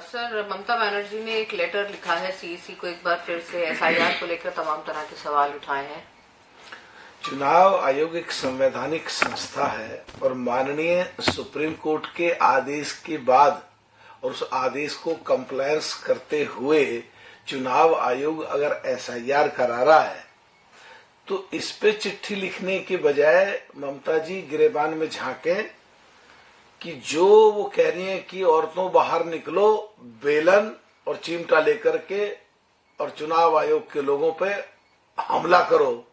Sir, Mamata Banerjee ने एक letter लिखा है सीईसी को, एक बार फिर से एसआईआर को लेकर तमाम तरह के सवाल उठाए हैं। चुनाव आयोग एक संवैधानिक संस्था है और माननीय सुप्रीम कोर्ट के आदेश के बाद और उस आदेश को कंप्लायंस करते हुए चुनाव आयोग अगर एसआईआर करा रहा है तो इस पे चिट्ठी लिखने के बजाय ममता जी गिरेबान में झांके कि जो वो कह रही हैं कि औरतों बाहर निकलो बेलन और चिमटा लेकर के और चुनाव आयोग के लोगों पे हमला करो,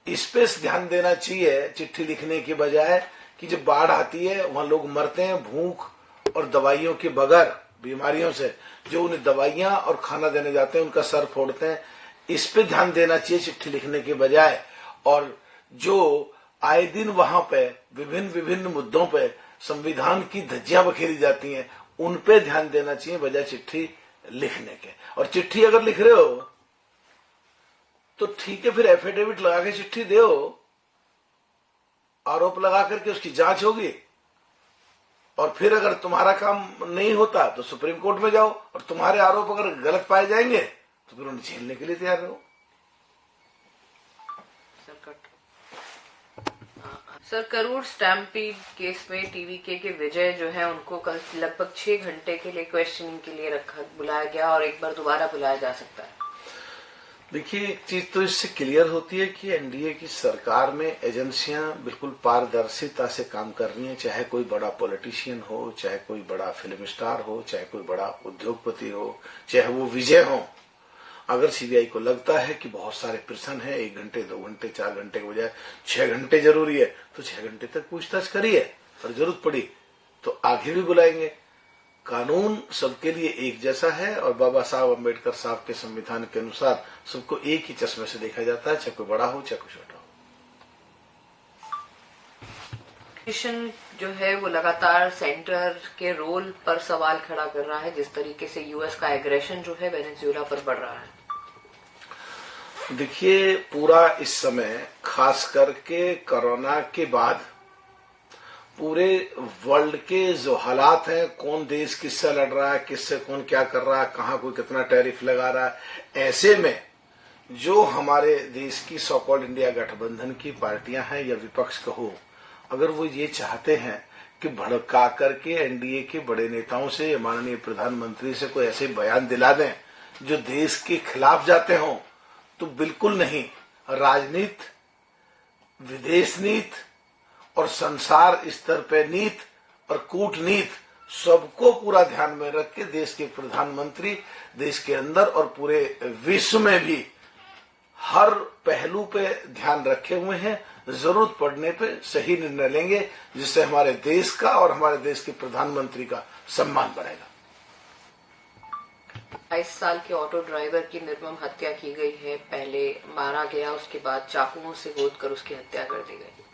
इस पे ध्यान देना चाहिए चिट्ठी लिखने के बजाय कि जब बाढ़ आती है वहां लोग मरते हैं भूख और दवाइयों के बगैर, बीमारियों से, जो उन्हें दवाइयां और खाना देने जाते हैं उनका सर फोड़ते हैं। इस पे ध्यान देना चाहिए चिट्ठी लिखने के बजाय। और जो आए दिन वहां पे विभिन्न मुद्दों पे संविधान की धज्जियां बखेरी जाती हैं उन पे ध्यान देना चाहिए बजाय चिट्ठी लिखने के। और चिट्ठी अगर लिख रहे हो तो ठीक है, फिर एफिडेविट लगा के चिट्ठी दो, आरोप लगा करके उसकी जांच होगी और फिर अगर तुम्हारा काम नहीं होता तो सुप्रीम कोर्ट में जाओ और तुम्हारे आरोप अगर गलत पाए जाएंगे तो फिर उन्हें झेलने के लिए तैयार रहो। सर, करूर स्टैम्पीड केस में टीवीके के विजय जो है उनको कल लगभग 6 घंटे के लिए क्वेश्चनिंग के लिए बुलाया गया और एक बार दोबारा बुलाया जा सकता है। देखिए, एक चीज तो इससे क्लियर होती है कि एनडीए की सरकार में एजेंसियां बिल्कुल पारदर्शिता से काम कर रही हैं, चाहे कोई बड़ा पॉलिटिशियन हो, चाहे कोई बड़ा फिल्म स्टार हो, चाहे कोई बड़ा उद्योगपति हो, चाहे वो विजय हो। अगर सीबीआई को लगता है कि बहुत सारे प्रश्न हैं, 1 घंटे 2 घंटे 4 घंटे के बजाय 6 घंटे जरूरी है तो 6 घंटे तक पूछताछ करिए और जरूरत पड़ी तो आगे भी बुलाएंगे। कानून सबके लिए एक जैसा है और बाबा साहब अम्बेडकर साहब के संविधान के अनुसार सबको एक ही चश्मे से देखा जाता है, चाहे कोई बड़ा हो चाहे कोई छोटा हो। जो है वो लगातार सेंटर के रोल पर सवाल खड़ा कर रहा है, जिस तरीके से यूएस का एग्रेशन जो है वेनेजुएला पर बढ़ रहा है। देखिए, पूरा इस समय खास करके कोरोना के बाद पूरे वर्ल्ड के जो हालात हैं, कौन देश किससे लड़ रहा है, किससे कौन क्या कर रहा है, कहां कोई कितना टैरिफ लगा रहा है, ऐसे में जो हमारे देश की सो कॉल्ड इंडिया गठबंधन की पार्टियां हैं या विपक्ष कहो, अगर वो ये चाहते हैं कि भड़का करके एनडीए के बड़े नेताओं से, माननीय प्रधानमंत्री से कोई ऐसे बयान दिला दें जो देश के खिलाफ जाते हों, तो बिल्कुल नहीं। राजनीति, विदेश नीति और संसार स्तर पे नीति और कूटनीति सबको पूरा ध्यान में रख के देश के प्रधानमंत्री देश के अंदर और पूरे विश्व में भी हर पहलू पे ध्यान रखे हुए हैं। जरूरत पड़ने पे सही निर्णय लेंगे जिससे हमारे देश का और हमारे देश के प्रधानमंत्री का सम्मान बढ़ेगा। 22 साल के ऑटो ड्राइवर की निर्मम हत्या की गई है। पहले मारा गया, उसके बाद चाकुओं से गोद कर उसकी हत्या कर दी गई।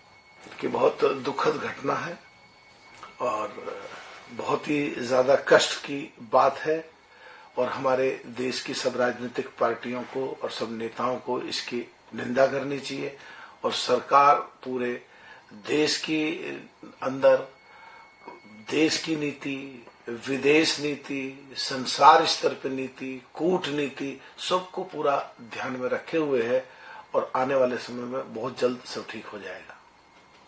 कि बहुत दुखद घटना है और बहुत ही ज्यादा कष्ट की बात है और हमारे देश की सब राजनीतिक पार्टियों को और सब नेताओं को इसकी निंदा करनी चाहिए और सरकार पूरे देश के अंदर देश की नीति, विदेश नीति, संसार स्तर पर नीति, कूटनीति सबको पूरा ध्यान में रखे हुए है और आने वाले समय में बहुत जल्द सब ठीक हो जाएगा।